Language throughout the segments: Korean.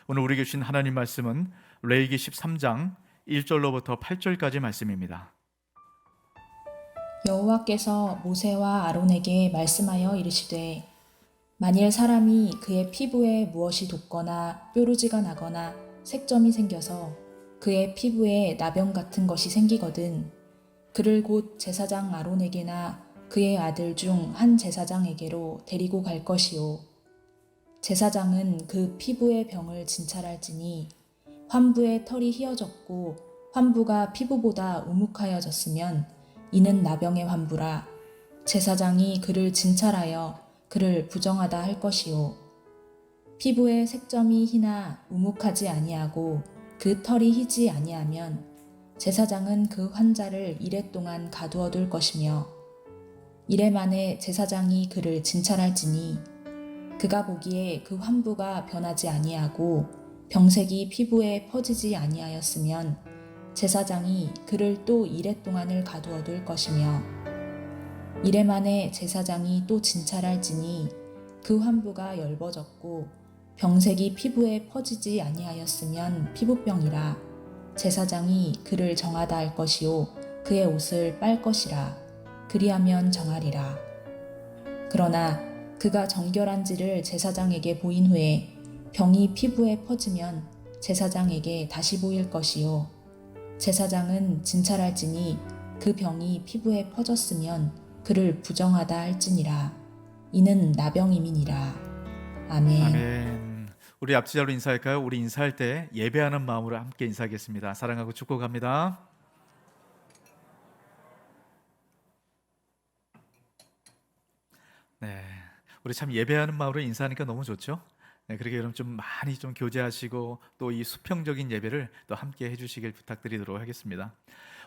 오늘 우리에게 주신 하나님 말씀은 레위기 13장 1절로부터 8절까지 말씀입니다. 여호와께서 모세와 아론에게 말씀하여 이르시되 만일 사람이 그의 피부에 무엇이 돋거나 뾰루지가 나거나 색점이 생겨서 그의 피부에 나병 같은 것이 생기거든 그를 곧 제사장 아론에게나 그의 아들 중 한 제사장에게로 데리고 갈 것이요 제사장은 그 피부의 병을 진찰할지니 환부의 털이 휘어졌고 환부가 피부보다 우묵하여졌으면 이는 나병의 환부라 제사장이 그를 진찰하여 그를 부정하다 할 것이요 피부의 색점이 희나 우묵하지 아니하고 그 털이 희지 아니하면 제사장은 그 환자를 이레 동안 가두어 둘 것이며 이레 만에 제사장이 그를 진찰할지니 그가 보기에 그 환부가 변하지 아니하고 병색이 피부에 퍼지지 아니하였으면 제사장이 그를 또 이레 동안을 가두어 둘 것이며 이레 만에 제사장이 또 진찰할지니 그 환부가 엷어졌고 병색이 피부에 퍼지지 아니하였으면 피부병이라 제사장이 그를 정하다 할 것이요 그의 옷을 빨 것이라 그리하면 정하리라. 그러나 그가 정결한지를 제사장에게 보인 후에 병이 피부에 퍼지면 제사장에게 다시 보일 것이요 제사장은 진찰할지니 그 병이 피부에 퍼졌으면 그를 부정하다 할지니라. 이는 나병임이니라. 아멘. 아멘. 우리 앞지자로 인사할까요? 우리 인사할 때 예배하는 마음으로 함께 인사하겠습니다. 사랑하고 축복합니다. 네, 우리 참 예배하는 마음으로 인사하니까 너무 좋죠? 네, 그렇게 여러분 좀 많이 좀 교제하시고 또 이 수평적인 예배를 또 함께 해주시길 부탁드리도록 하겠습니다.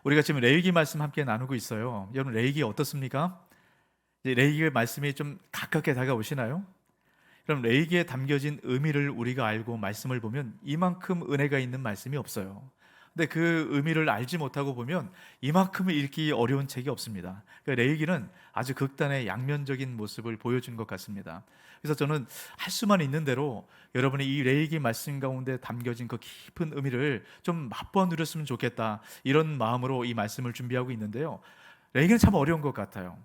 우리가 지금 레위기 말씀 함께 나누고 있어요. 여러분 레위기 어떻습니까? 이제 레위기의 말씀이 좀 가깝게 다가오시나요? 그럼 레위기에 담겨진 의미를 우리가 알고 말씀을 보면 이만큼 은혜가 있는 말씀이 없어요. 근데 그 의미를 알지 못하고 보면 이만큼 읽기 어려운 책이 없습니다. 레위기는 아주 극단의 양면적인 모습을 보여준 것 같습니다. 그래서 저는 할 수만 있는 대로 여러분이 이 레위기 말씀 가운데 담겨진 그 깊은 의미를 좀 맛보아 누렸으면 좋겠다, 이런 마음으로 이 말씀을 준비하고 있는데요. 레위기는 참 어려운 것 같아요.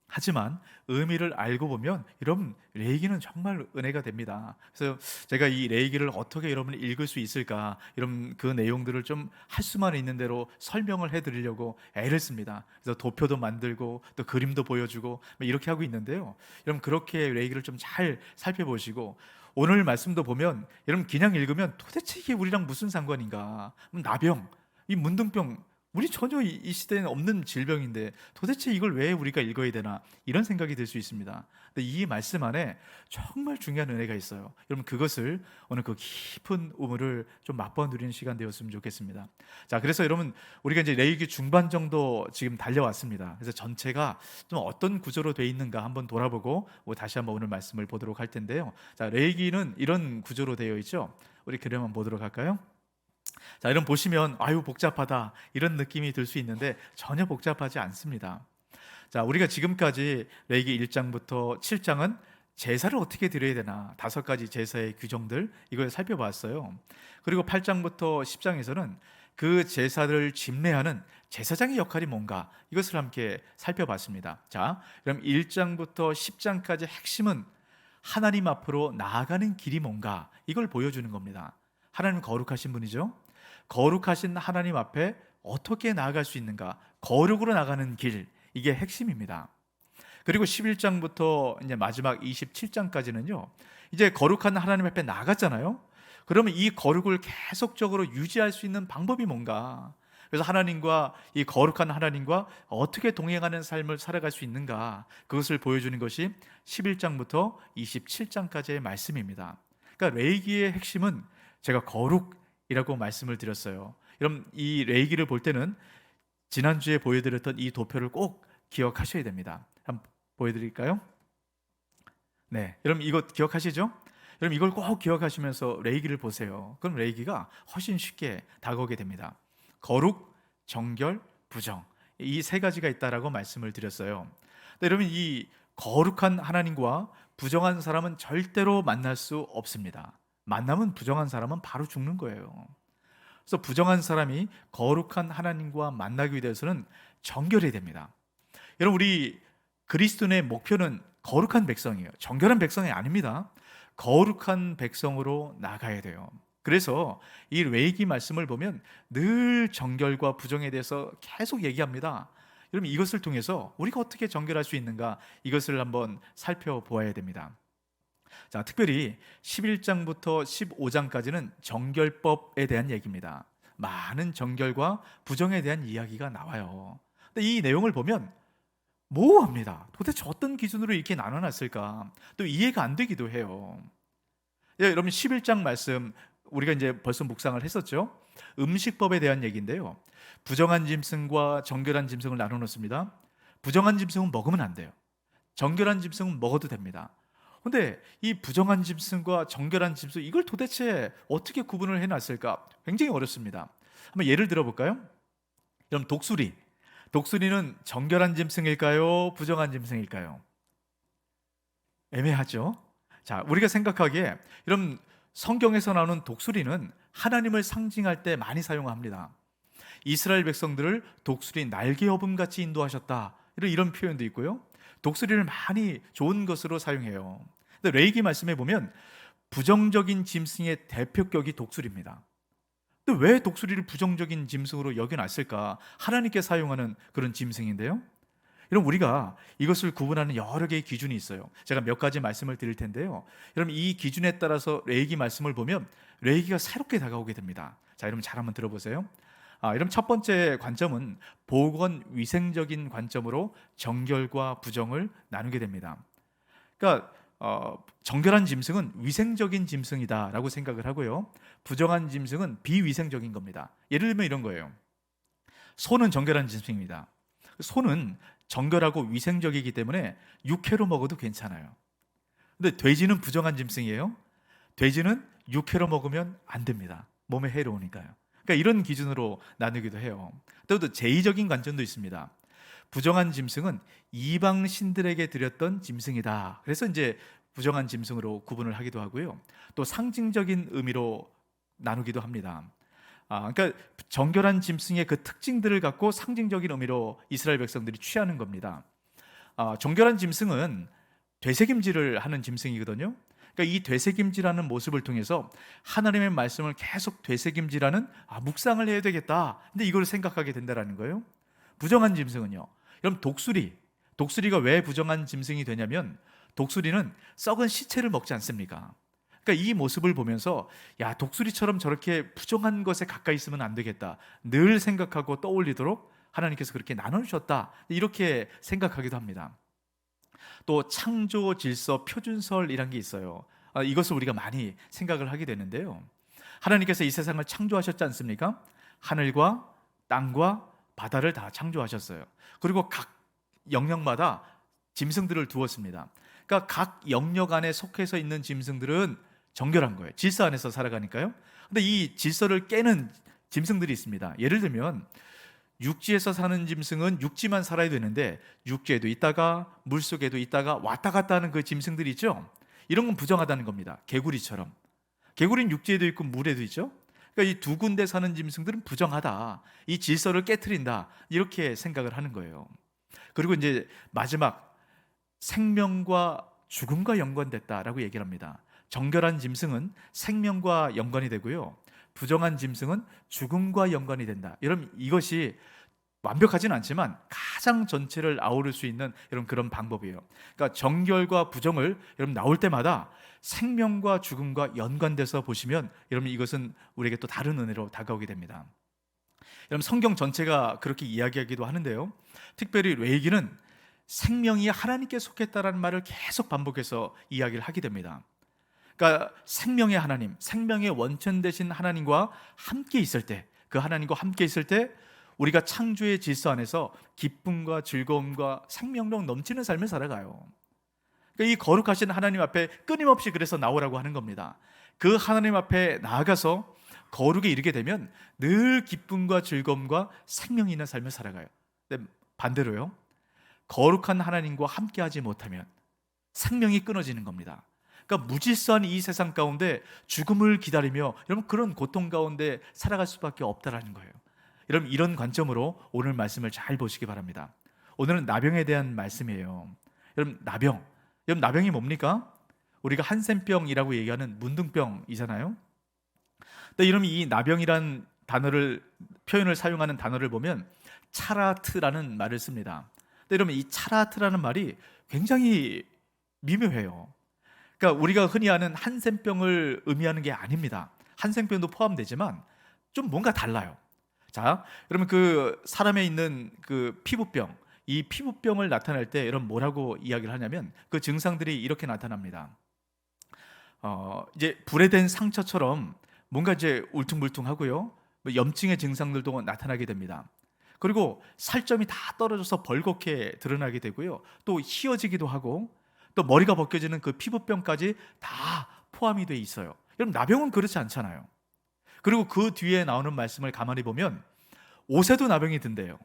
하지만 의미를 알고 보면 여러분 레위기는 정말 은혜가 됩니다. 그래서 제가 이 레위기를 어떻게 여러분이 읽을 수 있을까, 이런 그 내용들을 좀 할 수만 있는 대로 설명을 해드리려고 애를 씁니다. 그래서 도표도 만들고 또 그림도 보여주고 이렇게 하고 있는데요. 여러분 그렇게 레위기를 좀 잘 살펴보시고 오늘 말씀도 보면 여러분 그냥 읽으면 도대체 이게 우리랑 무슨 상관인가? 나병, 이 문둥병, 우리 전혀 이 시대에는 없는 질병인데 도대체 이걸 왜 우리가 읽어야 되나, 이런 생각이 들 수 있습니다. 근데 이 말씀 안에 정말 중요한 은혜가 있어요. 여러분 그것을 오늘 그 깊은 우물을 좀 맛보아 누리는 시간 되었으면 좋겠습니다. 자, 그래서 여러분 우리가 이제 레위기 중반 정도 지금 달려왔습니다. 그래서 전체가 좀 어떤 구조로 되어 있는가 한번 돌아보고 다시 한번 오늘 말씀을 보도록 할 텐데요. 자, 레위기는 이런 구조로 되어 있죠. 우리 그림 한번 보도록 할까요? 자, 이런 보시면 아유 복잡하다 이런 느낌이 들 수 있는데 전혀 복잡하지 않습니다. 자, 우리가 지금까지 레위기 1장부터 7장은 제사를 어떻게 드려야 되나, 5가지 제사의 규정들 이걸 살펴봤어요. 그리고 8장부터 10장에서는 그 제사를 집례하는 제사장의 역할이 뭔가, 이것을 함께 살펴봤습니다. 자, 그럼 1장부터 10장까지 핵심은 하나님 앞으로 나아가는 길이 뭔가, 이걸 보여주는 겁니다. 하나님 거룩하신 분이죠. 거룩하신 하나님 앞에 어떻게 나아갈 수 있는가, 거룩으로 나가는 길, 이게 핵심입니다. 그리고 11장부터 이제 마지막 27장까지는요, 이제 거룩한 하나님 앞에 나갔잖아요. 그러면 이 거룩을 계속적으로 유지할 수 있는 방법이 뭔가, 그래서 하나님과, 이 거룩한 하나님과 어떻게 동행하는 삶을 살아갈 수 있는가, 그것을 보여주는 것이 11장부터 27장까지의 말씀입니다. 그러니까 레위기의 핵심은 제가 거룩이라고 말씀을 드렸어요. 여러분 이 레위기를 볼 때는 지난주에 보여드렸던 이 도표를 꼭 기억하셔야 됩니다. 한번 보여드릴까요? 네, 여러분 이거 기억하시죠? 여러분 이걸 꼭 기억하시면서 레위기를 보세요. 그럼 레위기가 훨씬 쉽게 다가오게 됩니다. 거룩, 정결, 부정, 이 3가지가 있다라고 말씀을 드렸어요. 근데 여러분 이 거룩한 하나님과 부정한 사람은 절대로 만날 수 없습니다. 만나면 부정한 사람은 바로 죽는 거예요. 그래서 부정한 사람이 거룩한 하나님과 만나기 위해서는 정결해야 됩니다. 여러분, 우리 그리스도인의 목표는 거룩한 백성이에요. 정결한 백성이 아닙니다. 거룩한 백성으로 나가야 돼요. 그래서 이 레위기 말씀을 보면 늘 정결과 부정에 대해서 계속 얘기합니다. 여러분, 이것을 통해서 우리가 어떻게 정결할 수 있는가, 이것을 한번 살펴보아야 됩니다. 자, 특별히 11장부터 15장까지는 정결법에 대한 얘기입니다. 많은 정결과 부정에 대한 이야기가 나와요. 근데 이 내용을 보면 모호합니다. 도대체 어떤 기준으로 이렇게 나눠놨을까? 또 이해가 안 되기도 해요. 예, 여러분, 11장 말씀 우리가 이제 벌써 묵상을 했었죠. 음식법에 대한 얘기인데요. 부정한 짐승과 정결한 짐승을 나눠 놓습니다. 부정한 짐승은 먹으면 안 돼요. 정결한 짐승은 먹어도 됩니다. 근데 이 부정한 짐승과 정결한 짐승, 이걸 도대체 어떻게 구분을 해놨을까? 굉장히 어렵습니다. 한번 예를 들어볼까요? 그럼 독수리는 정결한 짐승일까요? 부정한 짐승일까요? 애매하죠? 자, 우리가 생각하기에 이런 성경에서 나오는 독수리는 하나님을 상징할 때 많이 사용합니다. 이스라엘 백성들을 독수리 날개 여분 같이 인도하셨다, 이런 표현도 있고요. 독수리를 많이 좋은 것으로 사용해요. 근데 레위기 말씀에 보면 부정적인 짐승의 대표격이 독수리입니다. 근데 왜 독수리를 부정적인 짐승으로 여겨놨을까? 하나님께 사용하는 그런 짐승인데요. 여러분, 우리가 이것을 구분하는 여러 개의 기준이 있어요. 제가 몇 가지 말씀을 드릴 텐데요. 여러분, 이 기준에 따라서 레위기 말씀을 보면 레위기가 새롭게 다가오게 됩니다. 자, 여러분 잘 한번 들어보세요. 여러분, 첫 번째 관점은 보건 위생적인 관점으로 정결과 부정을 나누게 됩니다. 그러니까 정결한 짐승은 위생적인 짐승이다라고 생각을 하고요. 부정한 짐승은 비위생적인 겁니다. 예를 들면 이런 거예요. 소는 정결한 짐승입니다. 소는 정결하고 위생적이기 때문에 육회로 먹어도 괜찮아요. 근데 돼지는 부정한 짐승이에요. 돼지는 육회로 먹으면 안 됩니다. 몸에 해로우니까요. 그러니까 이런 기준으로 나누기도 해요. 또 제의적인 관점도 있습니다. 부정한 짐승은 이방 신들에게 드렸던 짐승이다. 그래서 이제 부정한 짐승으로 구분을 하기도 하고요. 또 상징적인 의미로 나누기도 합니다. 그러니까 정결한 짐승의 그 특징들을 갖고 상징적인 의미로 이스라엘 백성들이 취하는 겁니다. 정결한 짐승은 되새김질을 하는 짐승이거든요. 그러니까 이 되새김질하는 모습을 통해서 하나님의 말씀을 계속 되새김질하는 묵상을 해야 되겠다. 근데 이걸 생각하게 된다라는 거예요. 부정한 짐승은요. 그럼 독수리가 왜 부정한 짐승이 되냐면 독수리는 썩은 시체를 먹지 않습니까? 그러니까 이 모습을 보면서 독수리처럼 저렇게 부정한 것에 가까이 있으면 안 되겠다, 늘 생각하고 떠올리도록 하나님께서 그렇게 나눠주셨다, 이렇게 생각하기도 합니다. 또 창조 질서 표준설이란 게 있어요. 이것을 우리가 많이 생각을 하게 되는데요. 하나님께서 이 세상을 창조하셨지 않습니까? 하늘과 땅과 바다를 다 창조하셨어요. 그리고 각 영역마다 짐승들을 두었습니다. 그러니까 각 영역 안에 속해서 있는 짐승들은 정결한 거예요. 질서 안에서 살아가니까요. 근데 이 질서를 깨는 짐승들이 있습니다. 예를 들면 육지에서 사는 짐승은 육지만 살아야 되는데 육지에도 있다가 물속에도 있다가 왔다 갔다 하는 그 짐승들이 있죠. 이런 건 부정하다는 겁니다. 개구리처럼. 개구리는 육지에도 있고 물에도 있죠. 그러니까 이 두 군데 사는 짐승들은 부정하다, 이 질서를 깨트린다, 이렇게 생각을 하는 거예요. 그리고 이제 마지막, 생명과 죽음과 연관됐다라고 얘기를 합니다. 정결한 짐승은 생명과 연관이 되고요, 부정한 짐승은 죽음과 연관이 된다. 여러분, 이것이 완벽하지는 않지만 가장 전체를 아우를 수 있는 이런 그런 방법이에요. 그러니까 정결과 부정을 여러분 나올 때마다 생명과 죽음과 연관돼서 보시면 여러분 이것은 우리에게 또 다른 은혜로 다가오게 됩니다. 여러분, 성경 전체가 그렇게 이야기하기도 하는데요. 특별히 레위기는 생명이 하나님께 속했다라는 말을 계속 반복해서 이야기를 하게 됩니다. 그러니까 생명의 하나님, 생명의 원천 되신 하나님과 함께 있을 때, 그 하나님과 함께 있을 때 우리가 창조의 질서 안에서 기쁨과 즐거움과 생명력 넘치는 삶을 살아가요. 그러니까 이 거룩하신 하나님 앞에 끊임없이 그래서 나오라고 하는 겁니다. 그 하나님 앞에 나아가서 거룩에 이르게 되면 늘 기쁨과 즐거움과 생명이 있는 삶을 살아가요. 근데 반대로요, 거룩한 하나님과 함께하지 못하면 생명이 끊어지는 겁니다. 그러니까 무질서한 이 세상 가운데 죽음을 기다리며 여러분 그런 고통 가운데 살아갈 수밖에 없다라는 거예요. 여러분 이런 관점으로 오늘 말씀을 잘 보시기 바랍니다. 오늘은 나병에 대한 말씀이에요. 여러분 나병이 뭡니까? 우리가 한센병이라고 얘기하는 문둥병이잖아요. 근데 여러분 이 나병이란 표현을 사용하는 단어를 보면 차라트라는 말을 씁니다. 근데 여러분 이 차라트라는 말이 굉장히 미묘해요. 그러니까 우리가 흔히 아는 한센병을 의미하는 게 아닙니다. 한센병도 포함되지만 좀 뭔가 달라요. 자, 여러분 그 사람에 있는 그 피부병, 이 피부병을 나타낼 때 여러분 뭐라고 이야기를 하냐면 그 증상들이 이렇게 나타납니다. 이제 불에 댄 상처처럼 뭔가 이제 울퉁불퉁하고요. 뭐 염증의 증상들도 나타나게 됩니다. 그리고 살점이 다 떨어져서 벌겋게 드러나게 되고요. 또 휘어지기도 하고 또 머리가 벗겨지는 그 피부병까지 다 포함이 돼 있어요. 여러분 나병은 그렇지 않잖아요. 그리고 그 뒤에 나오는 말씀을 가만히 보면 옷에도 나병이 든대요.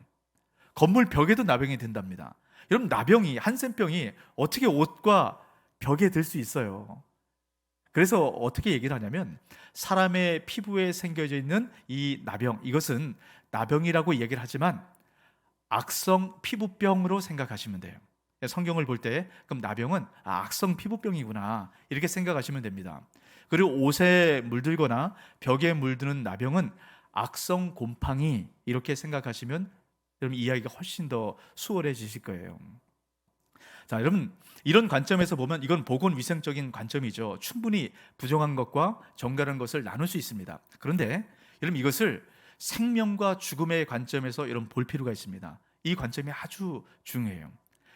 건물 벽에도 나병이 든답니다. 여러분 나병이 한센병이 어떻게 옷과 벽에 들 수 있어요? 그래서 어떻게 얘기를 하냐면 사람의 피부에 생겨져 있는 이 나병, 이것은 나병이라고 얘기를 하지만 악성 피부병으로 생각하시면 돼요. 성경을 볼 때 그럼 나병은 악성 피부병이구나 이렇게 생각하시면 됩니다. 그리고 옷에 물들거나 벽에 물드는 나병은 악성 곰팡이 이렇게 생각하시면 여러분 이야기가 훨씬 더 수월해지실 거예요. 자, 여러분 이런 관점에서 보면 이건 보건위생적인 관점이죠. 충분히 부정한 것과 정갈한 것을 나눌 수 있습니다. 그런데 여러분 이것을 생명과 죽음의 관점에서 여러분 볼 필요가 있습니다. 이 관점이 아주 중요해요.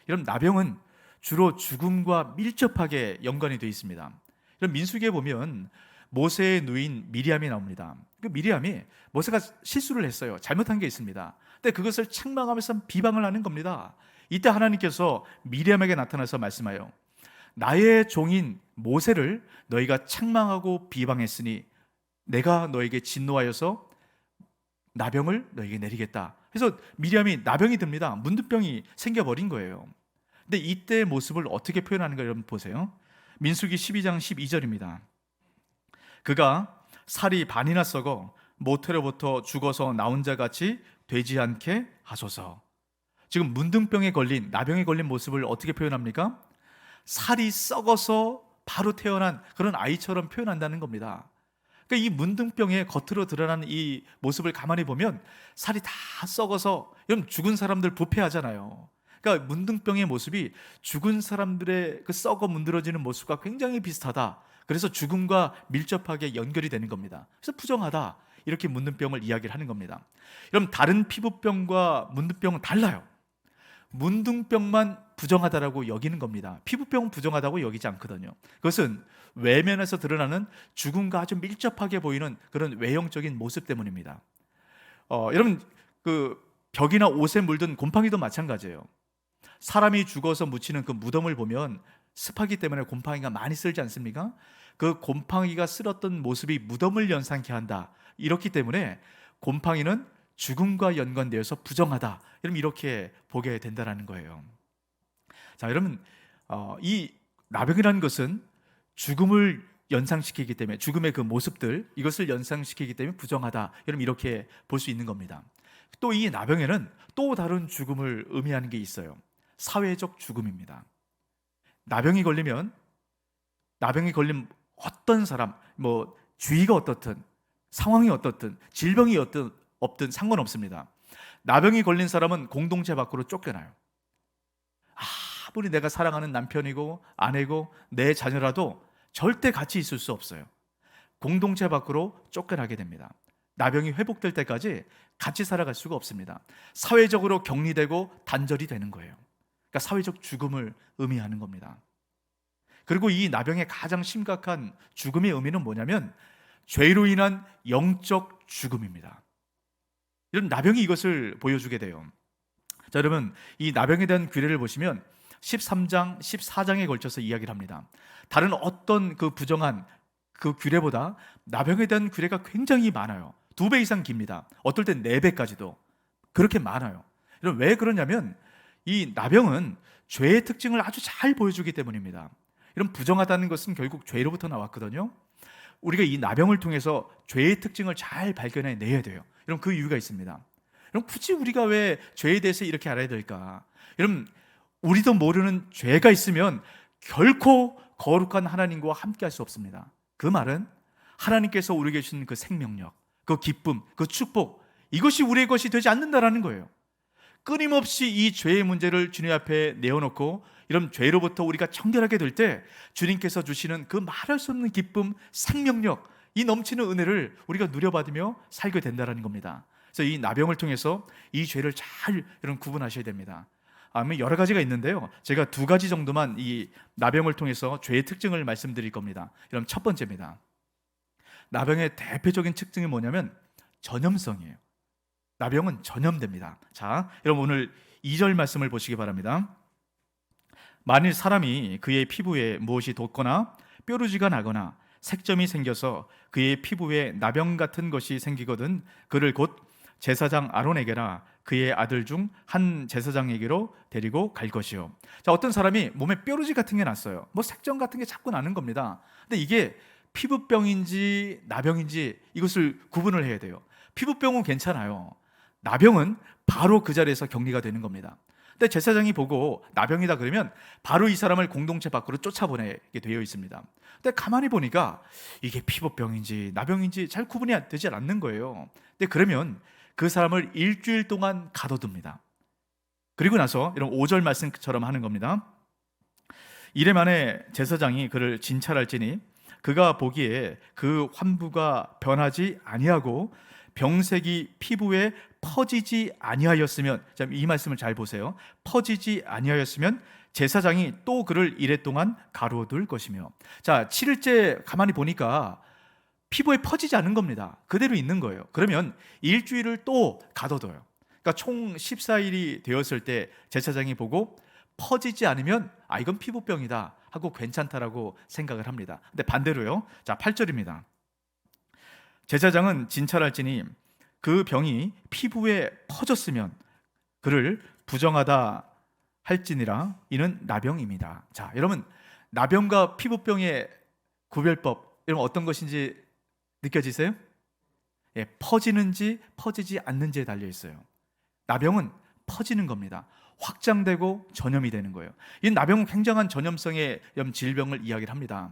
여러분 나병은 주로 죽음과 밀접하게 연관이 되어 있습니다. 여러분 민수기에 보면 모세의 누인 미리암이 나옵니다. 그 미리암이 모세가 실수를 했어요. 잘못한 게 있습니다. 근데 그것을 책망하면서 비방을 하는 겁니다. 이때 하나님께서 미리암에게 나타나서 말씀하여 나의 종인 모세를 너희가 책망하고 비방했으니 내가 너에게 진노하여서 나병을 너에게 내리겠다. 그래서 미리암이 나병이 듭니다. 문둥병이 생겨버린 거예요. 근데 이때의 모습을 어떻게 표현하는가 여러분 보세요. 민수기 12장 12절입니다. 그가 살이 반이나 썩어 모태로부터 죽어서 나온 자 같이 되지 않게 하소서. 지금 문둥병에 걸린 나병에 걸린 모습을 어떻게 표현합니까? 살이 썩어서 바로 태어난 그런 아이처럼 표현한다는 겁니다. 그러니까 이 문둥병의 겉으로 드러나는 이 모습을 가만히 보면 살이 다 썩어서 여러분 죽은 사람들 부패하잖아요. 그러니까 문둥병의 모습이 죽은 사람들의 그 썩어 문드러지는 모습과 굉장히 비슷하다. 그래서 죽음과 밀접하게 연결이 되는 겁니다. 그래서 부정하다 이렇게 문둥병을 이야기를 하는 겁니다. 여러분 다른 피부병과 문둥병은 달라요. 문둥병만 부정하다라고 여기는 겁니다. 피부병은 부정하다고 여기지 않거든요. 그것은 외면에서 드러나는 죽음과 아주 밀접하게 보이는 그런 외형적인 모습 때문입니다. 여러분 그 벽이나 옷에 물든 곰팡이도 마찬가지예요. 사람이 죽어서 묻히는 그 무덤을 보면 습하기 때문에 곰팡이가 많이 쓸지 않습니까? 그 곰팡이가 쓸었던 모습이 무덤을 연상케 한다. 이렇기 때문에 곰팡이는 죽음과 연관되어서 부정하다. 여러분 이렇게 보게 된다는 거예요. 자, 여러분 이 나병이라는 것은 죽음을 연상시키기 때문에 죽음의 그 모습들 이것을 연상시키기 때문에 부정하다. 여러분 이렇게 볼 수 있는 겁니다. 또 이 나병에는 또 다른 죽음을 의미하는 게 있어요. 사회적 죽음입니다. 나병이 걸린 어떤 사람, 뭐 주의가 어떻든 상황이 어떻든 질병이 없든 상관없습니다. 나병이 걸린 사람은 공동체 밖으로 쫓겨나요. 아무리 내가 사랑하는 남편이고 아내고 내 자녀라도 절대 같이 있을 수 없어요. 공동체 밖으로 쫓겨나게 됩니다. 나병이 회복될 때까지 같이 살아갈 수가 없습니다. 사회적으로 격리되고 단절이 되는 거예요. 그러니까 사회적 죽음을 의미하는 겁니다. 그리고 이 나병의 가장 심각한 죽음의 의미는 뭐냐면 죄로 인한 영적 죽음입니다. 여러분 나병이 이것을 보여주게 돼요. 자, 여러분 이 나병에 대한 규례를 보시면 13장, 14장에 걸쳐서 이야기를 합니다. 다른 어떤 그 부정한 그 규례보다 나병에 대한 규례가 굉장히 많아요. 2배 이상 깁니다. 어떨 땐 4배까지도 그렇게 많아요. 여러분 왜 그러냐면 이 나병은 죄의 특징을 아주 잘 보여주기 때문입니다. 이런 부정하다는 것은 결국 죄로부터 나왔거든요. 우리가 이 나병을 통해서 죄의 특징을 잘 발견해 내야 돼요. 여러분, 그 이유가 있습니다. 여러분, 굳이 우리가 왜 죄에 대해서 이렇게 알아야 될까? 여러분, 우리도 모르는 죄가 있으면 결코 거룩한 하나님과 함께 할 수 없습니다. 그 말은 하나님께서 우리에게 주신 그 생명력, 그 기쁨, 그 축복, 이것이 우리의 것이 되지 않는다라는 거예요. 끊임없이 이 죄의 문제를 주님 앞에 내어놓고 이런 죄로부터 우리가 청결하게 될 때 주님께서 주시는 그 말할 수 없는 기쁨, 생명력, 이 넘치는 은혜를 우리가 누려받으며 살게 된다는 겁니다. 그래서 이 나병을 통해서 이 죄를 잘 여러분 구분하셔야 됩니다. 여러 가지가 있는데요, 제가 2가지 정도만 이 나병을 통해서 죄의 특징을 말씀드릴 겁니다. 여러분, 첫 번째입니다. 나병의 대표적인 특징이 뭐냐면 전염성이에요. 나병은 전염됩니다. 자, 여러분, 오늘 2절 말씀을 보시기 바랍니다. 만일 사람이 그의 피부에 무엇이 돋거나 뾰루지가 나거나 색점이 생겨서 그의 피부에 나병 같은 것이 생기거든 그를 곧 제사장 아론에게나 그의 아들 중 한 제사장에게로 데리고 갈 것이요. 자, 어떤 사람이 몸에 뾰루지 같은 게 났어요. 뭐 색점 같은 게 자꾸 나는 겁니다. 근데 이게 피부병인지 나병인지 이것을 구분을 해야 돼요. 피부병은 괜찮아요. 나병은 바로 그 자리에서 격리가 되는 겁니다. 근데 제사장이 보고 나병이다 그러면 바로 이 사람을 공동체 밖으로 쫓아보내게 되어 있습니다. 근데 가만히 보니까 이게 피부병인지 나병인지 잘 구분이 되지 않는 거예요. 근데 그러면 그 사람을 일주일 동안 가둬둡니다. 그리고 나서 이런 5절 말씀처럼 하는 겁니다. 이래 만에 제사장이 그를 진찰할지니 그가 보기에 그 환부가 변하지 아니하고 병색이 피부에 퍼지지 아니하였으면, 이 말씀을 잘 보세요. 퍼지지 아니하였으면 제사장이 또 그를 이래 동안 가둬둘 것이며. 자, 7일째 가만히 보니까 피부에 퍼지지 않은 겁니다. 그대로 있는 거예요. 그러면 일주일을 또 가둬둬요. 그러니까 총 14일이 되었을 때 제사장이 보고 퍼지지 않으면 이건 피부병이다 하고 괜찮다라고 생각을 합니다. 근데 반대로요. 자, 8절입니다. 제사장은 진찰할지니 그 병이 피부에 퍼졌으면 그를 부정하다 할지니라 이는 나병입니다. 자, 여러분, 나병과 피부병의 구별법, 여러분 어떤 것인지 느껴지세요? 예, 퍼지는지 퍼지지 않는지에 달려 있어요. 나병은 퍼지는 겁니다. 확장되고 전염이 되는 거예요. 이 나병은 굉장한 전염성의 질병을 이야기를 합니다.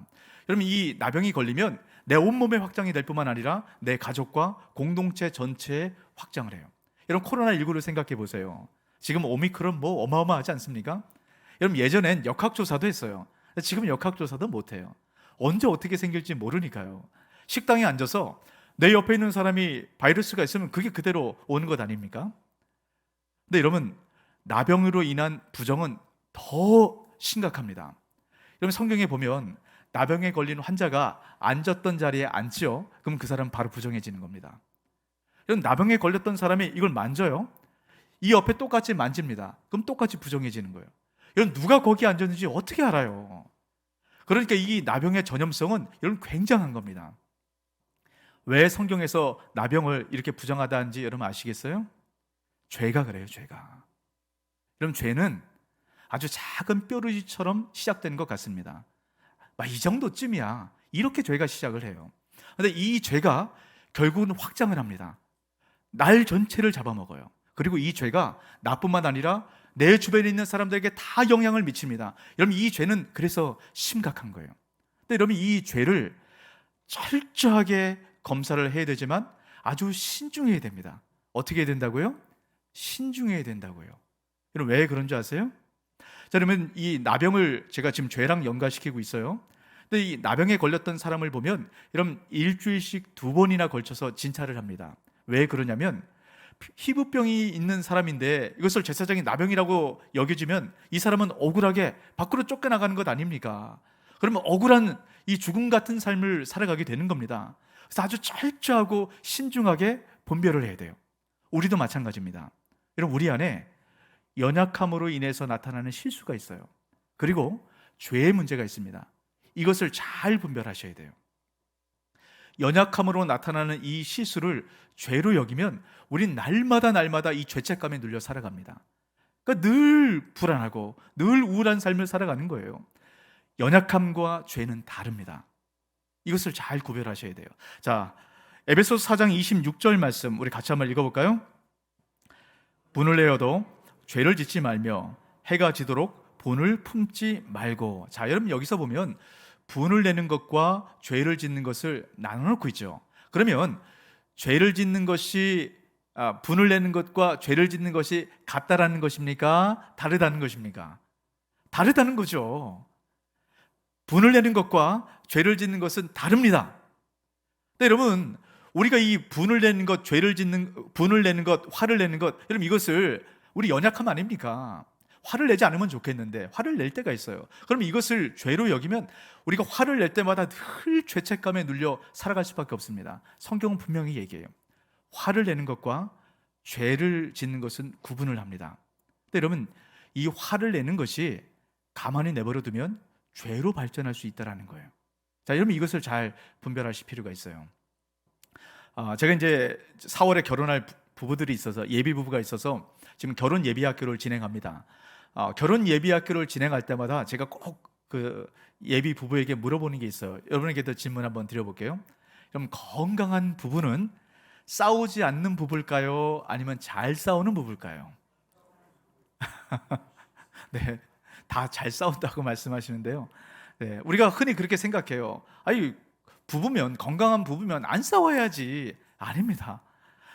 여러분, 이 나병이 걸리면 내 온몸에 확장이 될 뿐만 아니라 내 가족과 공동체 전체에 확장을 해요. 여러분, 코로나19를 생각해 보세요. 지금 오미크론 뭐 어마어마하지 않습니까? 여러분, 예전엔 역학조사도 했어요. 지금 역학조사도 못해요. 언제 어떻게 생길지 모르니까요. 식당에 앉아서 내 옆에 있는 사람이 바이러스가 있으면 그게 그대로 오는 것 아닙니까? 근데 여러분, 나병으로 인한 부정은 더 심각합니다. 여러분, 성경에 보면 나병에 걸린 환자가 앉았던 자리에 앉지요. 그럼 그 사람 바로 부정해지는 겁니다. 여러분, 나병에 걸렸던 사람이 이걸 만져요. 이 옆에 똑같이 만집니다. 그럼 똑같이 부정해지는 거예요. 여러분, 누가 거기에 앉았는지 어떻게 알아요? 그러니까 이 나병의 전염성은 여러분 굉장한 겁니다. 왜 성경에서 나병을 이렇게 부정하다 한지 여러분 아시겠어요? 죄가 그래요, 죄가. 여러분, 죄는 아주 작은 뾰루지처럼 시작되는 것 같습니다. 이 정도쯤이야. 이렇게 죄가 시작을 해요. 그런데 이 죄가 결국은 확장을 합니다. 날 전체를 잡아먹어요. 그리고 이 죄가 나뿐만 아니라 내 주변에 있는 사람들에게 다 영향을 미칩니다. 여러분, 이 죄는 그래서 심각한 거예요. 근데 여러분, 이 죄를 철저하게 검사를 해야 되지만 아주 신중해야 됩니다. 어떻게 해야 된다고요? 신중해야 된다고요. 여러분, 왜 그런 줄 아세요? 자, 그러면 이 나병을 제가 지금 죄랑 연관시키고 있어요. 근데 이 나병에 걸렸던 사람을 보면 여러분, 일주일씩 2번이나 걸쳐서 진찰을 합니다. 왜 그러냐면 피부병이 있는 사람인데 이것을 제사장이 나병이라고 여겨지면 이 사람은 억울하게 밖으로 쫓겨나가는 것 아닙니까? 그러면 억울한 이 죽음 같은 삶을 살아가게 되는 겁니다. 그래서 아주 철저하고 신중하게 분별을 해야 돼요. 우리도 마찬가지입니다. 여러분, 우리 안에 연약함으로 인해서 나타나는 실수가 있어요. 그리고 죄의 문제가 있습니다. 이것을 잘 분별하셔야 돼요. 연약함으로 나타나는 이 실수를 죄로 여기면 우린 날마다 이 죄책감에 눌려 살아갑니다. 그러니까 늘 불안하고 늘 우울한 삶을 살아가는 거예요. 연약함과 죄는 다릅니다. 이것을 잘 구별하셔야 돼요. 자, 에베소서 4장 26절 말씀 우리 같이 한번 읽어볼까요? 분을 내어도 죄를 짓지 말며 해가 지도록 분을 품지 말고. 자, 여러분 여기서 보면 분을 내는 것과 죄를 짓는 것을 나눠놓고 있죠. 그러면 죄를 짓는 것이 분을 내는 것과 죄를 짓는 것이 같다라는 것입니까? 다르다는 것입니까? 다르다는 거죠. 분을 내는 것과 죄를 짓는 것은 다릅니다. 근데 여러분, 우리가 이 분을 내는 것, 죄를 짓는, 분을 내는 것, 화를 내는 것, 여러분 이것을 우리 연약함 아닙니까? 화를 내지 않으면 좋겠는데 화를 낼 때가 있어요. 그럼 이것을 죄로 여기면 우리가 화를 낼 때마다 늘 죄책감에 눌려 살아갈 수밖에 없습니다. 성경은 분명히 얘기해요. 화를 내는 것과 죄를 짓는 것은 구분을 합니다. 근데 여러분, 이 화를 내는 것이 가만히 내버려 두면 죄로 발전할 수 있다는 거예요. 자, 여러분 이것을 잘 분별하실 필요가 있어요. 제가 이제 4월에 결혼할 부부들이 있어서, 예비 부부가 있어서 지금 결혼 예비 학교를 진행합니다. 결혼 예비 학교를 진행할 때마다 제가 꼭 그 예비 부부에게 물어보는 게 있어요. 여러분에게도 질문 한번 드려볼게요. 그럼 건강한 부부는 싸우지 않는 부부일까요? 아니면 잘 싸우는 부부일까요? 네, 다 잘 싸운다고 말씀하시는데요. 네, 우리가 흔히 그렇게 생각해요. 아니, 부부면, 건강한 부부면 안 싸워야지. 아닙니다.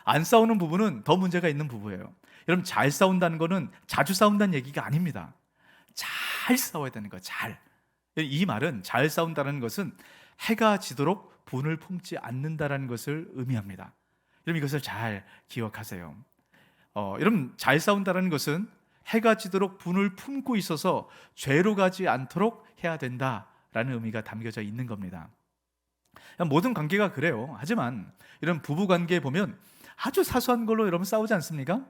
안 싸우는 부부는 더 문제가 있는 부부예요. 여러분, 잘 싸운다는 거는 자주 싸운다는 얘기가 아닙니다. 잘 싸워야 되는 거예요. 잘. 이 말은 잘 싸운다는 것은 해가 지도록 분을 품지 않는다라는 것을 의미합니다. 여러분 이것을 잘 기억하세요. 여러분, 잘 싸운다는 것은 해가 지도록 분을 품고 있어서 죄로 가지 않도록 해야 된다라는 의미가 담겨져 있는 겁니다. 모든 관계가 그래요. 하지만 이런 부부 관계에 보면 아주 사소한 걸로 여러분 싸우지 않습니까?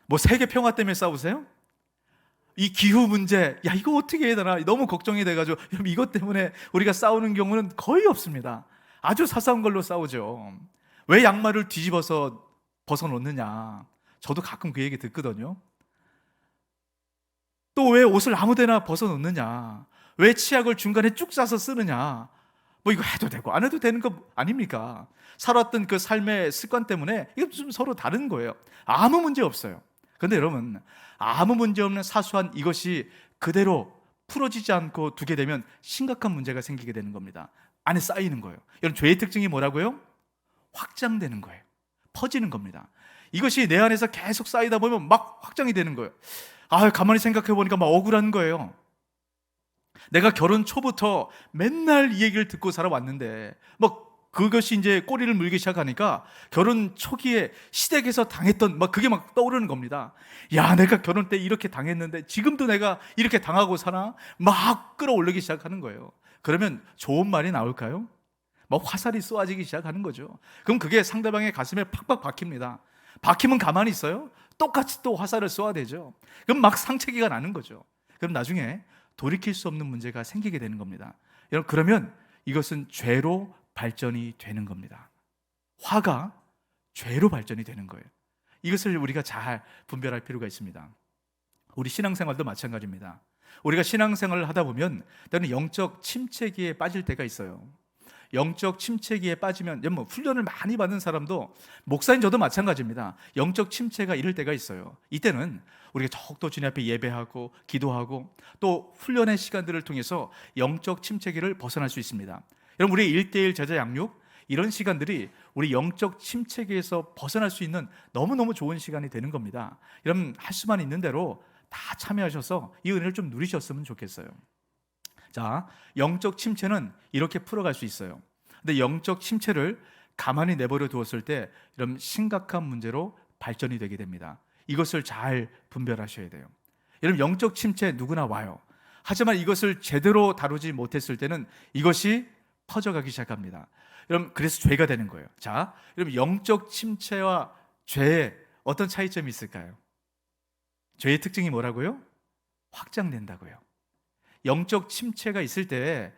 뭐 세계 평화 때문에 싸우세요? 이 기후 문제, 야 이거 어떻게 해야 되나 너무 걱정이 돼가지고 여러분 이것 때문에 우리가 싸우는 경우는 거의 없습니다. 아주 사소한 걸로 싸우죠. 왜 양말을 뒤집어서 벗어놓느냐, 저도 가끔 그 얘기 듣거든요. 또 왜 옷을 아무데나 벗어놓느냐, 왜 치약을 중간에 쭉 싸서 쓰느냐, 뭐 이거 해도 되고 안 해도 되는 거 아닙니까? 살았던 그 삶의 습관 때문에 이거 좀 서로 다른 거예요. 아무 문제 없어요. 그런데 여러분, 아무 문제 없는 사소한 이것이 그대로 풀어지지 않고 두게 되면 심각한 문제가 생기게 되는 겁니다. 안에 쌓이는 거예요. 여러분, 죄의 특징이 뭐라고요? 확장되는 거예요. 퍼지는 겁니다. 이것이 내 안에서 계속 쌓이다 보면 막 확장이 되는 거예요. 가만히 생각해 보니까 막 억울한 거예요. 내가 결혼 초부터 맨날 이 얘기를 듣고 살아왔는데 뭐 그것이 이제 꼬리를 물기 시작하니까 결혼 초기에 시댁에서 당했던 막 그게 막 떠오르는 겁니다. 야, 내가 결혼 때 이렇게 당했는데 지금도 내가 이렇게 당하고 사나? 막 끌어올리기 시작하는 거예요. 그러면 좋은 말이 나올까요? 막 화살이 쏘아지기 시작하는 거죠. 그럼 그게 상대방의 가슴에 팍팍 박힙니다. 박히면 가만히 있어요? 똑같이 또 화살을 쏘아대죠. 그럼 막 상처기가 나는 거죠. 그럼 나중에 돌이킬 수 없는 문제가 생기게 되는 겁니다. 여러분, 그러면 이것은 죄로 발전이 되는 겁니다. 화가 죄로 발전이 되는 거예요. 이것을 우리가 잘 분별할 필요가 있습니다. 우리 신앙생활도 마찬가지입니다. 우리가 신앙생활을 하다 보면 때로는 영적 침체기에 빠질 때가 있어요. 영적 침체기에 빠지면 뭐 훈련을 많이 받는 사람도, 목사인 저도 마찬가지입니다. 영적 침체가 이럴 때가 있어요. 이때는 우리가 적도 주님 앞에 예배하고 기도하고 또 훈련의 시간들을 통해서 영적 침체기를 벗어날 수 있습니다. 여러분, 우리의 1:1 제자 양육, 이런 시간들이 우리 영적 침체기에서 벗어날 수 있는 너무너무 좋은 시간이 되는 겁니다. 여러분, 할 수만 있는 대로 다 참여하셔서 이 은혜를 좀 누리셨으면 좋겠어요. 자, 영적 침체는 이렇게 풀어갈 수 있어요. 근데 영적 침체를 가만히 내버려 두었을 때 이런 심각한 문제로 발전이 되게 됩니다. 이것을 잘 분별하셔야 돼요. 여러분, 영적 침체 누구나 와요. 하지만 이것을 제대로 다루지 못했을 때는 이것이 퍼져가기 시작합니다. 여러분, 그래서 죄가 되는 거예요. 자, 여러분, 영적 침체와 죄에 어떤 차이점이 있을까요? 죄의 특징이 뭐라고요? 확장된다고요. 영적 침체가 있을 때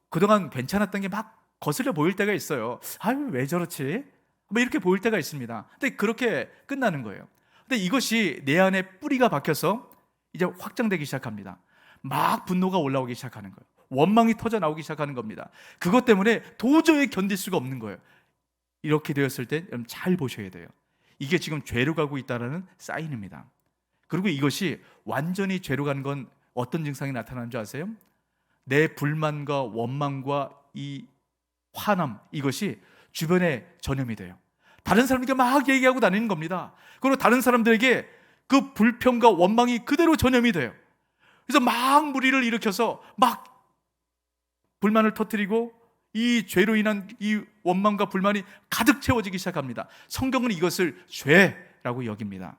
그동안 괜찮았던 게 막 거슬려 보일 때가 있어요. 아유, 왜 저렇지? 뭐 이렇게 보일 때가 있습니다. 근데 그렇게 끝나는 거예요. 근데 이것이 내 안에 뿌리가 박혀서 이제 확장되기 시작합니다. 막 분노가 올라오기 시작하는 거예요. 원망이 터져 나오기 시작하는 겁니다. 그것 때문에 도저히 견딜 수가 없는 거예요. 이렇게 되었을 때 여러분 잘 보셔야 돼요. 이게 지금 죄로 가고 있다는 사인입니다. 그리고 이것이 완전히 죄로 가는 건 어떤 증상이 나타나는 줄 아세요? 내 불만과 원망과 이 화남, 이것이 주변에 전염이 돼요. 다른 사람들에게 막 얘기하고 다니는 겁니다. 그리고 다른 사람들에게 그 불평과 원망이 그대로 전염이 돼요. 그래서 막 무리를 일으켜서 막 불만을 터뜨리고 이 죄로 인한 이 원망과 불만이 가득 채워지기 시작합니다. 성경은 이것을 죄라고 여깁니다.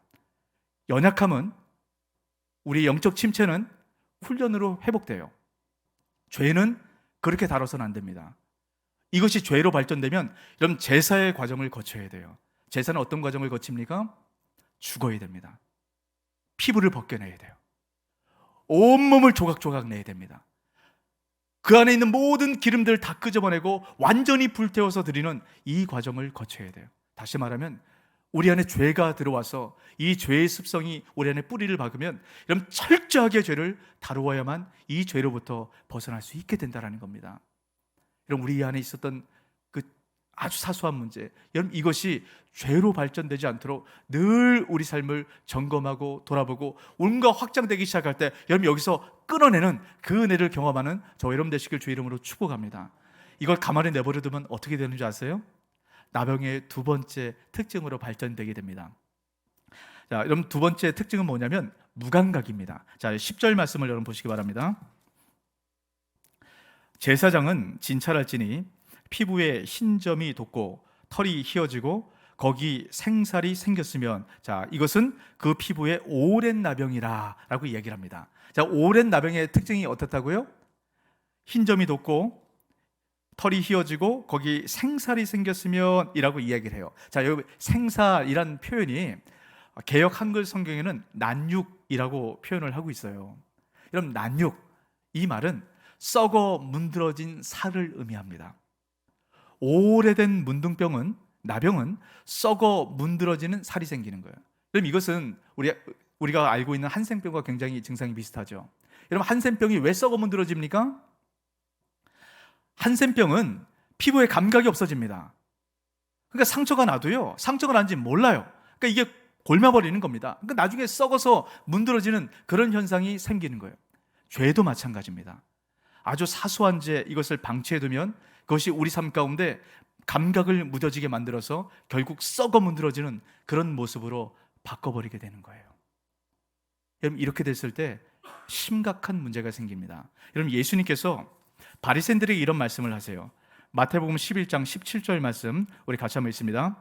연약함은, 우리 영적 침체는 훈련으로 회복돼요. 죄는 그렇게 다뤄서는 안 됩니다. 이것이 죄로 발전되면 여러분 제사의 과정을 거쳐야 돼요. 제사는 어떤 과정을 거칩니까? 죽어야 됩니다. 피부를 벗겨내야 돼요. 온몸을 조각조각 내야 됩니다. 그 안에 있는 모든 기름들을 다 끄집어내고 완전히 불태워서 드리는 이 과정을 거쳐야 돼요. 다시 말하면 우리 안에 죄가 들어와서 이 죄의 습성이 우리 안에 뿌리를 박으면 여러분 철저하게 죄를 다루어야만 이 죄로부터 벗어날 수 있게 된다는 겁니다. 여러분 우리 안에 있었던 그 아주 사소한 문제, 여러분 이것이 죄로 발전되지 않도록 늘 우리 삶을 점검하고 돌아보고 온갖 확장되기 시작할 때 여러분 여기서 끊어내는 그 은혜를 경험하는 저 여러분 되시길 주의 이름으로 축복합니다. 이걸 가만히 내버려두면 어떻게 되는지 아세요? 나병의 두 번째 특징으로 발전되게 됩니다. 자, 여러분 두 번째 특징은 뭐냐면 무감각입니다. 자, 10절 말씀을 여러분 보시기 바랍니다. 제사장은 진찰할지니 피부에 흰 점이 돋고 털이 휘어지고 거기 생살이 생겼으면, 자, 이것은 그 피부에 오랜 나병이라 라고 이야기를 합니다. 자, 오랜 나병의 특징이 어떻다고요? 흰 점이 돋고 털이 휘어지고 거기 생살이 생겼으면 이라고 이야기를 해요. 자, 여기 생살이란 표현이 개역 한글 성경에는 난육이라고 표현을 하고 있어요. 여러분 난육, 이 말은 썩어 문드러진 살을 의미합니다. 오래된 문둥병은, 나병은 썩어 문드러지는 살이 생기는 거예요. 그럼 이것은 우리가 알고 있는 한센병과 굉장히 증상이 비슷하죠. 여러분 한센병이 왜 썩어 문드러집니까? 한센병은 피부에 감각이 없어집니다. 그러니까 상처가 나도요, 상처가 난지 몰라요. 그러니까 이게 골마버리는 겁니다. 그러니까 나중에 썩어서 문드러지는 그런 현상이 생기는 거예요. 죄도 마찬가지입니다. 아주 사소한 죄, 이것을 방치해두면 그것이 우리 삶 가운데 감각을 무뎌지게 만들어서 결국 썩어 문드러지는 그런 모습으로 바꿔버리게 되는 거예요. 여러분 이렇게 됐을 때 심각한 문제가 생깁니다. 여러분 예수님께서 바리새인들에게 이런 말씀을 하세요. 마태복음 11장 17절 말씀 우리 같이 한번 읽습니다.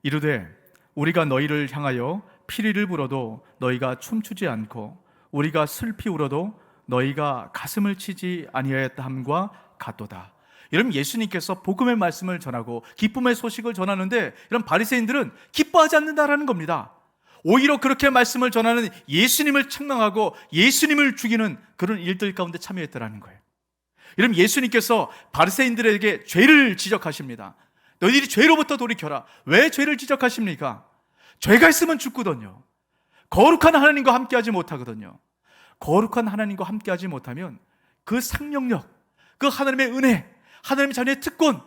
이르되 우리가 너희를 향하여 피리를 불어도 너희가 춤추지 않고 우리가 슬피 울어도 너희가 가슴을 치지 아니하였다 함과 같도다. 여러분 예수님께서 복음의 말씀을 전하고 기쁨의 소식을 전하는데 이런 바리새인들은 기뻐하지 않는다라는 겁니다. 오히려 그렇게 말씀을 전하는 예수님을 책망하고 예수님을 죽이는 그런 일들 가운데 참여했다라는 거예요. 여러분 예수님께서 바리새인들에게 죄를 지적하십니다. 너희들이 죄로부터 돌이켜라. 왜 죄를 지적하십니까? 죄가 있으면 죽거든요. 거룩한 하나님과 함께하지 못하거든요. 거룩한 하나님과 함께하지 못하면 그 생명력, 그 하나님의 은혜, 하나님의 자녀의 특권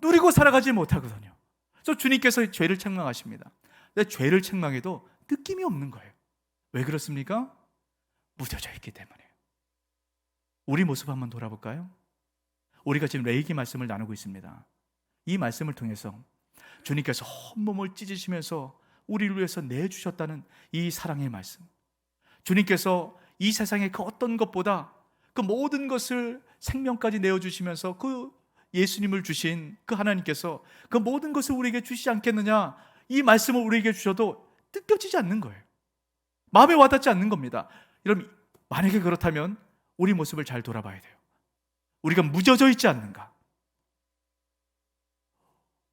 누리고 살아가지 못하거든요. 그래서 주님께서 죄를 책망하십니다. 근데 죄를 책망해도 느낌이 없는 거예요. 왜 그렇습니까? 묻혀져 있기 때문에. 우리 모습 한번 돌아볼까요? 우리가 지금 레위기 말씀을 나누고 있습니다. 이 말씀을 통해서 주님께서 온몸을 찢으시면서 우리를 위해서 내주셨다는 이 사랑의 말씀, 주님께서 이 세상의 그 어떤 것보다 그 모든 것을 생명까지 내어주시면서 그 예수님을 주신 그 하나님께서 그 모든 것을 우리에게 주시지 않겠느냐, 이 말씀을 우리에게 주셔도 느껴지지 않는 거예요. 마음에 와닿지 않는 겁니다. 여러분 만약에 그렇다면 우리 모습을 잘 돌아봐야 돼요. 우리가 무뎌져 있지 않는가?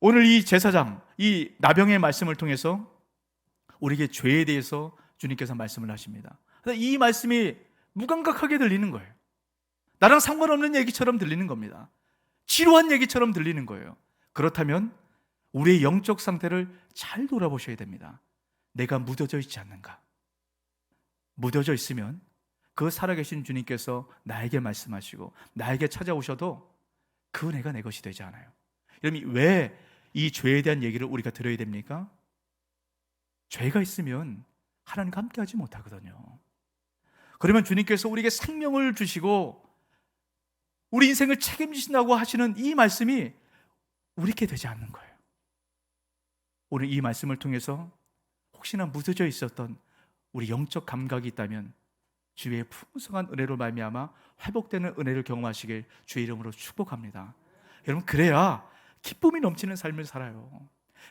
오늘 이 제사장, 이 나병의 말씀을 통해서 우리에게 죄에 대해서 주님께서 말씀을 하십니다. 이 말씀이 무감각하게 들리는 거예요. 나랑 상관없는 얘기처럼 들리는 겁니다. 지루한 얘기처럼 들리는 거예요. 그렇다면 우리의 영적 상태를 잘 돌아보셔야 됩니다. 내가 무뎌져 있지 않는가? 무뎌져 있으면 그 살아계신 주님께서 나에게 말씀하시고 나에게 찾아오셔도 그 은혜가 내 것이 되지 않아요. 여러분, 왜 이 죄에 대한 얘기를 우리가 들어야 됩니까? 죄가 있으면 하나님과 함께하지 못하거든요. 그러면 주님께서 우리에게 생명을 주시고 우리 인생을 책임지신다고 하시는 이 말씀이 우리께 되지 않는 거예요. 오늘 이 말씀을 통해서 혹시나 무뎌져 있었던 우리 영적 감각이 있다면 주의 풍성한 은혜로 말미암아 회복되는 은혜를 경험하시길 주의 이름으로 축복합니다. 여러분, 그래야 기쁨이 넘치는 삶을 살아요.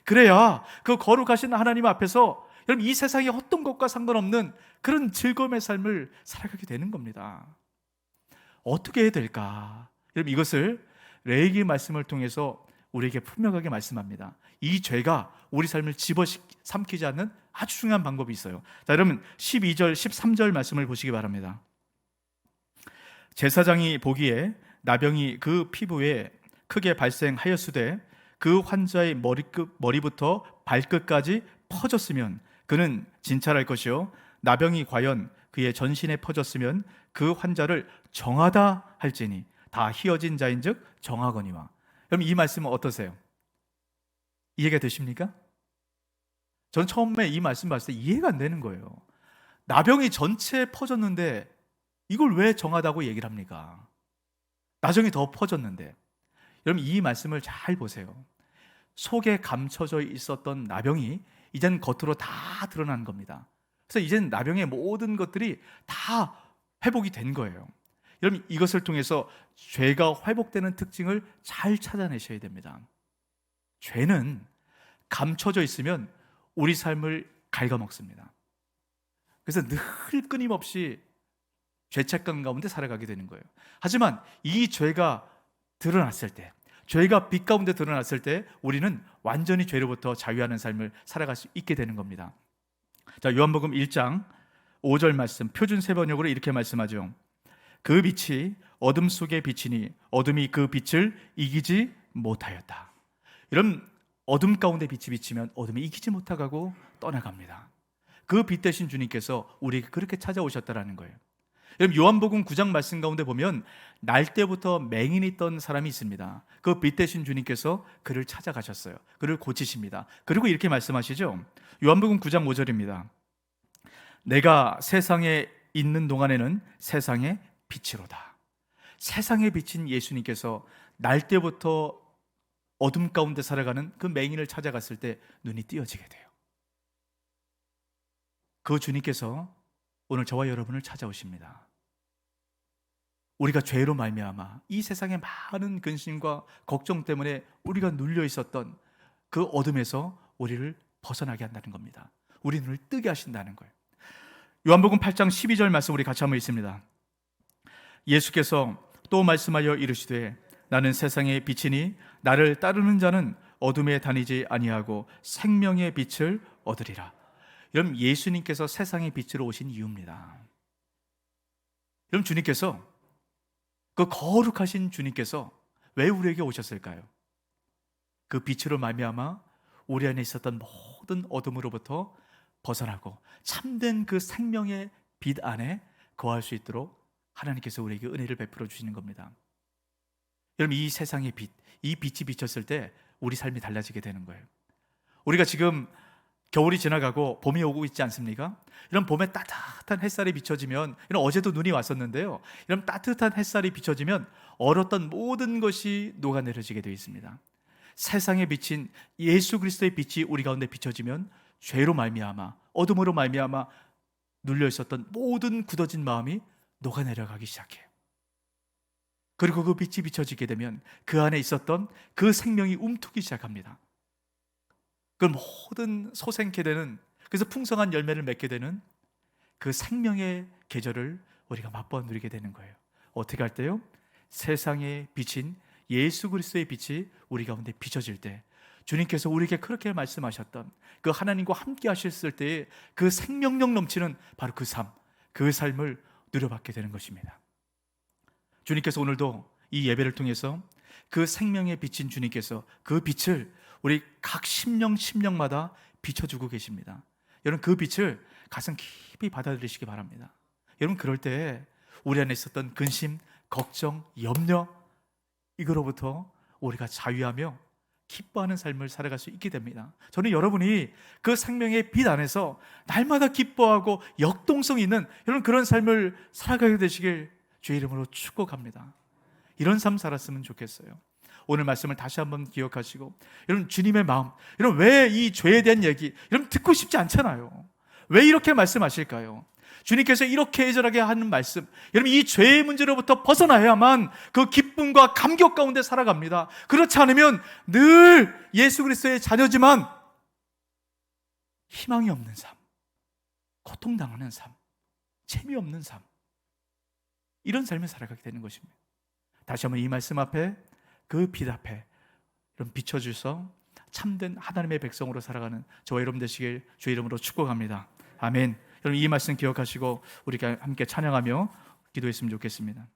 그래야 그 거룩하신 하나님 앞에서 여러분 이 세상의 어떤 것과 상관없는 그런 즐거움의 삶을 살아가게 되는 겁니다. 어떻게 해야 될까? 여러분, 이것을 레위기 말씀을 통해서 우리에게 분명하게 말씀합니다. 이 죄가 우리 삶을 집어삼키지 않는 아주 중요한 방법이 있어요. 자, 여러분 12절, 13절 말씀을 보시기 바랍니다. 제사장이 보기에 나병이 그 피부에 크게 발생하였으되 그 환자의 머리부터 발끝까지 퍼졌으면 그는 진찰할 것이요 나병이 과연 그의 전신에 퍼졌으면 그 환자를 정하다 할지니 다 희어진 자인즉 정하거니와. 여러분, 이 말씀은 어떠세요? 이해가 되십니까? 전 처음에 이 말씀 봤을 때 이해가 안 되는 거예요. 나병이 전체에 퍼졌는데 이걸 왜 정하다고 얘기를 합니까? 나병이 더 퍼졌는데. 여러분, 이 말씀을 잘 보세요. 속에 감춰져 있었던 나병이 이젠 겉으로 다 드러난 겁니다. 그래서 이젠 나병의 모든 것들이 다 회복이 된 거예요. 여러분, 이것을 통해서 죄가 회복되는 특징을 잘 찾아내셔야 됩니다. 죄는 감춰져 있으면 우리 삶을 갉아먹습니다. 그래서 늘 끊임없이 죄책감 가운데 살아가게 되는 거예요. 하지만 이 죄가 드러났을 때, 죄가 빛 가운데 드러났을 때 우리는 완전히 죄로부터 자유하는 삶을 살아갈 수 있게 되는 겁니다. 자, 요한복음 1장 5절 말씀, 표준 세번역으로 이렇게 말씀하죠. 그 빛이 어둠 속에 비치니 어둠이 그 빛을 이기지 못하였다. 여러분, 어둠 가운데 빛이 비치면 어둠이 이기지 못하고 떠나갑니다. 그 빛 대신 주님께서 우리에게 그렇게 찾아오셨다라는 거예요. 여러분, 요한복음 9장 말씀 가운데 보면 날 때부터 맹인이 있던 사람이 있습니다. 그 빛 대신 주님께서 그를 찾아가셨어요. 그를 고치십니다. 그리고 이렇게 말씀하시죠. 요한복음 9장 5절입니다. 내가 세상에 있는 동안에는 세상의 빛이로다. 세상에 비친 예수님께서 날 때부터 어둠 가운데 살아가는 그 맹인을 찾아갔을 때 눈이 띄어지게 돼요. 그 주님께서 오늘 저와 여러분을 찾아오십니다. 우리가 죄로 말미암아 이 세상의 많은 근심과 걱정 때문에 우리가 눌려 있었던 그 어둠에서 우리를 벗어나게 한다는 겁니다. 우리 눈을 뜨게 하신다는 거예요. 요한복음 8장 12절 말씀 우리 같이 한번 읽습니다. 예수께서 또 말씀하여 이르시되 나는 세상의 빛이니 나를 따르는 자는 어둠에 다니지 아니하고 생명의 빛을 얻으리라. 여러분, 예수님께서 세상의 빛으로 오신 이유입니다. 여러분, 주님께서, 그 거룩하신 주님께서 왜 우리에게 오셨을까요? 그 빛으로 말미암아 우리 안에 있었던 모든 어둠으로부터 벗어나고 참된 그 생명의 빛 안에 거할 수 있도록 하나님께서 우리에게 은혜를 베풀어 주시는 겁니다. 여러분, 이 세상의 빛, 이 빛이 비쳤을 때 우리 삶이 달라지게 되는 거예요. 우리가 지금 겨울이 지나가고 봄이 오고 있지 않습니까? 이런 봄에 따뜻한 햇살이 비춰지면, 이런 어제도 눈이 왔었는데요, 이런 따뜻한 햇살이 비춰지면 얼었던 모든 것이 녹아내려지게 되어 있습니다. 세상에 비친 예수 그리스도의 빛이 우리 가운데 비춰지면 죄로 말미암아, 어둠으로 말미암아 눌려 있었던 모든 굳어진 마음이 녹아내려가기 시작해요. 그리고 그 빛이 비춰지게 되면 그 안에 있었던 그 생명이 움트기 시작합니다. 그 모든 소생케 되는, 그래서 풍성한 열매를 맺게 되는 그 생명의 계절을 우리가 맛보아 누리게 되는 거예요. 어떻게 할 때요? 세상에 비친 예수 그리스도의 빛이 우리 가운데 비춰질 때, 주님께서 우리에게 그렇게 말씀하셨던 그 하나님과 함께 하셨을 때의 그 생명력 넘치는 바로 그 삶, 그 삶을 누려받게 되는 것입니다. 주님께서 오늘도 이 예배를 통해서 그 생명에 비친 주님께서 그 빛을 우리 각 심령마다 비춰주고 계십니다. 여러분, 그 빛을 가슴 깊이 받아들이시기 바랍니다. 여러분 그럴 때 우리 안에 있었던 근심, 걱정, 염려 이거로부터 우리가 자유하며 기뻐하는 삶을 살아갈 수 있게 됩니다. 저는 여러분이 그 생명의 빛 안에서 날마다 기뻐하고 역동성 있는 이런 그런 삶을 살아가게 되시길 주의 이름으로 축복합니다. 이런 삶 살았으면 좋겠어요. 오늘 말씀을 다시 한번 기억하시고, 여러분 주님의 마음, 여러분 왜 이 죄에 대한 얘기 여러분 듣고 싶지 않잖아요. 왜 이렇게 말씀하실까요? 주님께서 이렇게 애절하게 하는 말씀, 여러분 이 죄의 문제로부터 벗어나야만 그 기쁨과 감격 가운데 살아갑니다. 그렇지 않으면 늘 예수 그리스도의 자녀지만 희망이 없는 삶, 고통당하는 삶, 재미없는 삶, 이런 삶을 살아가게 되는 것입니다. 다시 한번 이 말씀 앞에, 그 빛 앞에 여러분 비춰주셔서 참된 하나님의 백성으로 살아가는 저와 여러분 되시길 주의 이름으로 축복합니다. 아멘. 여러분 이 말씀 기억하시고 우리가 함께 찬양하며 기도했으면 좋겠습니다.